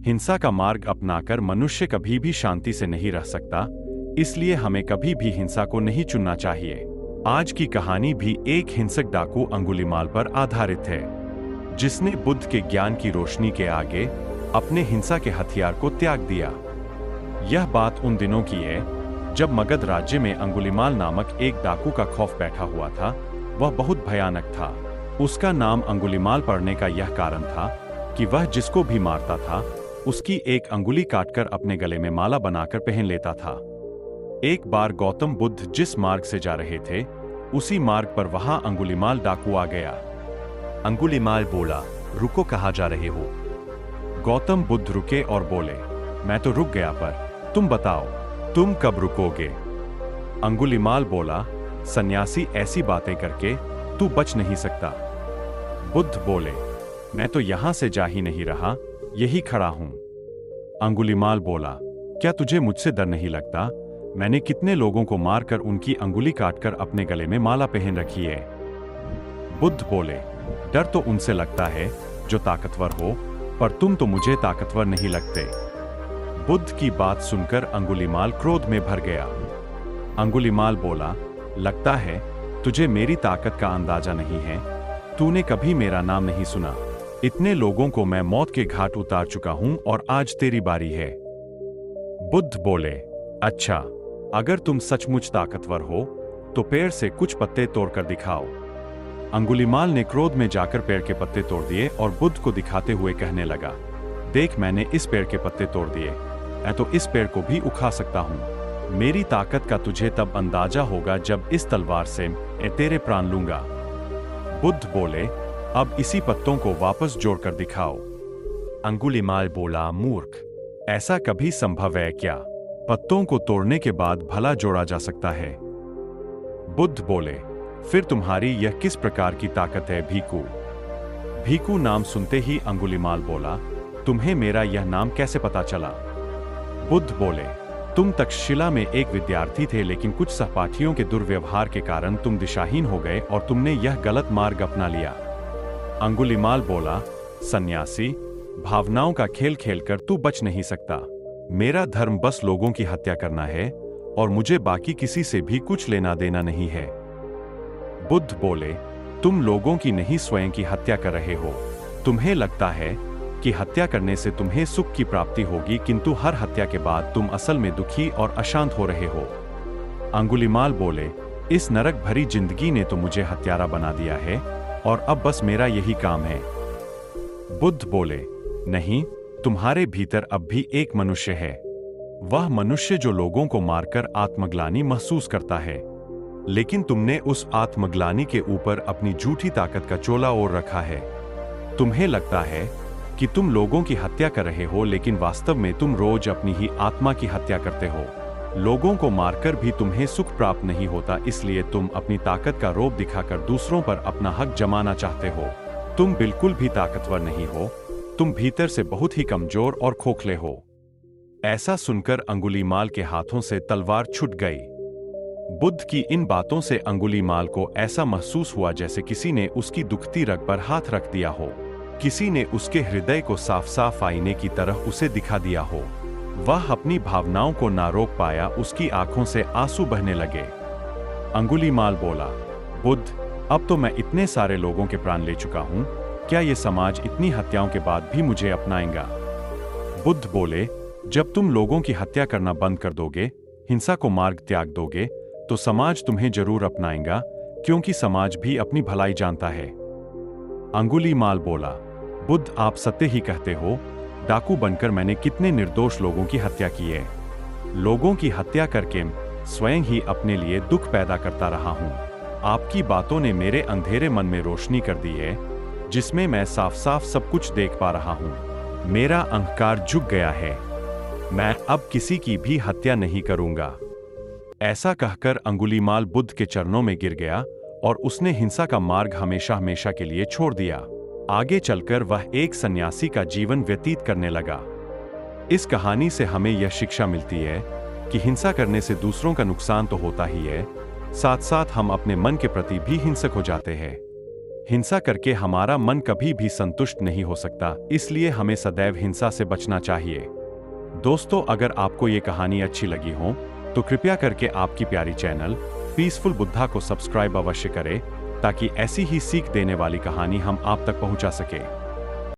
हिंसा का मार्ग अपनाकर मनुष्य कभी भी शांति से नहीं रह सकता, इसलिए हमें कभी भी हिंसा को नहीं चुनना चाहिए। आज की कहानी भी एक हिंसक डाकू अंगुलीमाल पर आधारित है, जिसने बुद्ध के ज्ञान की रोशनी के आगे अपने हिंसा के हथियार को त्याग दिया। यह बात उन दिनों की है जब मगध राज्य में अंगुलीमाल नामक एक डाकू का खौफ बैठा हुआ था। वह बहुत भयानक था। उसका नाम अंगुलीमाल पड़ने का यह कारण था कि वह जिसको भी मारता था उसकी एक अंगुली काटकर अपने गले में माला बनाकर पहन लेता था। एक बार गौतम बुद्ध जिस मार्ग से जा रहे थे, उसी मार्ग पर वहां अंगुलीमाल डाकू आ गया। अंगुलीमाल बोला, रुको, कहाँ जा रहे हो? गौतम बुद्ध रुके और बोले, मैं तो रुक गया, पर तुम बताओ, तुम कब रुकोगे? अंगुलीमाल बोला, सन्यासी, ऐसी बातें करके तू बच नहीं सकता। बुद्ध बोले, मैं तो यहां से जा ही नहीं रहा, यही खड़ा हूं। अंगुलीमाल बोला, क्या तुझे मुझसे डर नहीं लगता? मैंने कितने लोगों को मारकर उनकी अंगुली काटकर अपने गले में माला पहन रखी है। बुद्ध बोले, डर तो उनसे लगता है जो ताकतवर हो, पर तुम तो मुझे ताकतवर नहीं लगते। बुद्ध की बात सुनकर अंगुलीमाल क्रोध में भर गया। अंगुलीमाल बोला, लगता है तुझे मेरी ताकत का अंदाजा नहीं है। तूने कभी मेरा नाम नहीं सुना। इतने लोगों को मैं मौत के घाट उतार चुका हूं और आज तेरी बारी है। बुद्ध बोले, अच्छा, अगर तुम सचमुच ताकतवर हो तो पेड़ से कुछ पत्ते तोड़कर दिखाओ। अंगुलीमाल ने क्रोध में जाकर पेड़ के पत्ते तोड़ दिए और बुद्ध को दिखाते हुए कहने लगा, देख, मैंने इस पेड़ के पत्ते तोड़ दिए, मैं तो इस पेड़ को भी उखाड़ सकता हूं। मेरी ताकत का तुझे तब अंदाजा होगा जब इस तलवार से मैं तेरे प्राण लूंगा। बुद्ध बोले, अब इसी पत्तों को वापस जोड़कर दिखाओ। अंगुलीमाल बोला, मूर्ख, ऐसा कभी संभव है क्या? पत्तों को तोड़ने के बाद भला जोड़ा जा सकता है? बुद्ध बोले, फिर तुम्हारी यह किस प्रकार की ताकत है भीकू? भीकू नाम सुनते ही अंगुलीमाल बोला, तुम्हें मेरा यह नाम कैसे पता चला? बुद्ध बोले, तुम तक्षशिला में एक विद्यार्थी थे, लेकिन कुछ सहपाठियों के दुर्व्यवहार के कारण तुम दिशाहीन हो गए और तुमने यह गलत मार्ग अपना लिया। अंगुलीमाल बोला, सन्यासी, भावनाओं का खेल खेलकर तू बच नहीं सकता। मेरा धर्म बस लोगों की हत्या करना है और मुझे बाकी किसी से भी कुछ लेना देना नहीं है। बुद्ध बोले, तुम लोगों की नहीं, स्वयं की हत्या कर रहे हो। तुम्हें लगता है कि हत्या करने से तुम्हें सुख की प्राप्ति होगी, किंतु हर हत्या के बाद तुम असल में दुखी और अशांत हो रहे हो। अंगुलीमाल बोले, इस नरक भरी जिंदगी ने तो मुझे हत्यारा बना दिया है और अब बस मेरा यही काम है। बुद्ध बोले, नहीं, तुम्हारे भीतर अब भी एक मनुष्य है। वह मनुष्य जो लोगों को मारकर आत्मग्लानि महसूस करता है, लेकिन तुमने उस आत्मग्लानि के ऊपर अपनी झूठी ताकत का चोला ओढ़ रखा है। तुम्हें लगता है कि तुम लोगों की हत्या कर रहे हो, लेकिन वास्तव में तुम रोज अपनी ही आत्मा की हत्या करते हो। लोगों को मारकर भी तुम्हें सुख प्राप्त नहीं होता, इसलिए तुम अपनी ताकत का रोब दिखाकर दूसरों पर अपना हक जमाना चाहते हो। तुम बिल्कुल भी ताकतवर नहीं हो, तुम भीतर से बहुत ही कमजोर और खोखले हो। ऐसा सुनकर अंगुलीमाल के हाथों से तलवार छूट गई। बुद्ध की इन बातों से अंगुलीमाल को ऐसा महसूस हुआ जैसे किसी ने उसकी दुखती रग पर हाथ रख दिया हो। किसी ने उसके हृदय को साफ साफ आईने की तरह उसे दिखा दिया हो। वह अपनी भावनाओं को ना रोक पाया, उसकी आंखों से आंसू बहने लगे। अंगुलीमाल बोला, बुद्ध, अब तो मैं इतने सारे लोगों के प्राण ले चुका हूं, क्या ये समाज इतनी हत्याओं के बाद भी मुझे अपनाएगा? बुद्ध बोले, जब तुम लोगों की हत्या करना बंद कर दोगे, हिंसा को मार्ग त्याग दोगे, तो समाज तुम्हें जरूर अपनाएगा, क्योंकि समाज भी अपनी भलाई जानता है। अंगुलीमाल बोला, बुद्ध, आप सत्य ही कहते हो। डाकू बनकर मैंने कितने निर्दोष लोगों की हत्या की है। लोगों की हत्या करके स्वयं ही अपने लिए दुख पैदा करता रहा हूं। आपकी बातों ने मेरे अंधेरे मन में रोशनी कर दी है, जिसमें मैं साफ साफ सब कुछ देख पा रहा हूं। मेरा अहंकार झुक गया है। मैं अब किसी की भी हत्या नहीं करूंगा। ऐसा कहकर अंगुलीमाल बुद्ध के चरणों में गिर गया और उसने हिंसा का मार्ग हमेशा हमेशा के लिए छोड़ दिया। आगे चलकर वह एक सन्यासी का जीवन व्यतीत करने लगा। इस कहानी से हमें यह शिक्षा मिलती है कि हिंसा करने से दूसरों का नुकसान तो होता ही है, साथ साथ हम अपने मन के प्रति भी हिंसक हो जाते हैं। हिंसा करके हमारा मन कभी भी संतुष्ट नहीं हो सकता, इसलिए हमें सदैव हिंसा से बचना चाहिए। दोस्तों, अगर आपको ये कहानी अच्छी लगी हो तो कृपया करके आपकी प्यारी चैनल पीसफुल बुद्धा को सब्सक्राइब अवश्य करें, ताकि ऐसी ही सीख देने वाली कहानी हम आप तक पहुंचा सके।